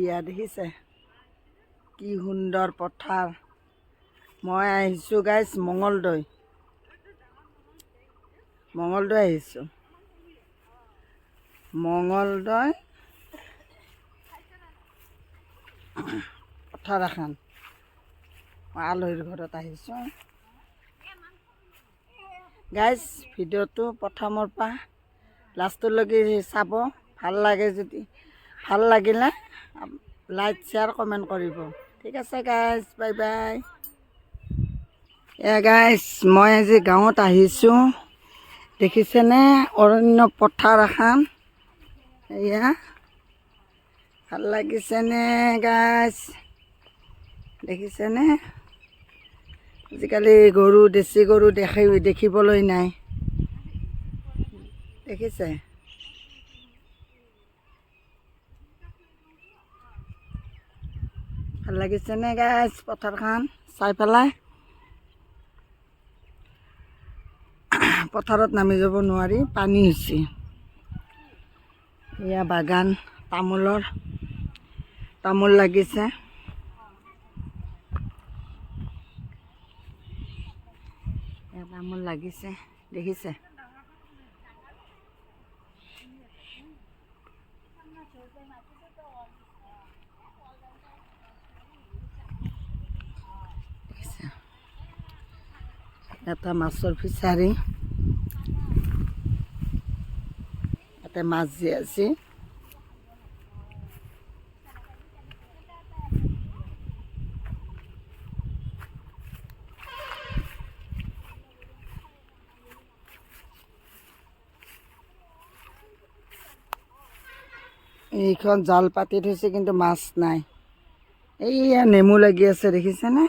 Area দেখিছে কি সুন্দৰ পথাৰ। মই আহিছোঁ গাইজ মঙলদৈ আহিছোঁ মঙলদৈ পথাৰ এখন আলহীৰ ঘৰত আহিছোঁ গাইজ। ভিডিঅ'টো প্ৰথমৰ পৰা লাষ্টলৈকে চাব। ভাল লাগে যদি ভাল লাগিলে লাইক শ্বেয়াৰ কমেণ্ট কৰিব। ঠিক আছে গাইজ, বাই বাই। গাইজ মই আজি গাঁৱত আহিছোঁ দেখিছেনে অৰণ্য পথাৰ এখন। এয়া ভাল লাগিছেনে গাইজ, দেখিছেনে? আজিকালি গৰু দেশী গৰু দেখিবলৈ নাই, দেখিছে? ভাল লাগিছেনে গাইজ পথাৰখন চাই পেলাই? পথাৰত নামি যাব নোৱাৰি, পানী হৈছে। এয়া বাগান তামোল লাগিছে। তামোল লাগিছে দেখিছে? এটা মাছৰ ফিচাৰী, ইয়াতে মাছ যি আছে। এইখন জাল পাতি থৈছে কিন্তু মাছ নাই। এইয়া নেমু লাগি আছে দেখিছেনে?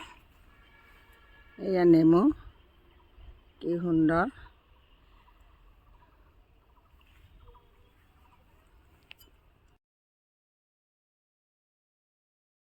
এয়া নেমু কি সুন্দৰ।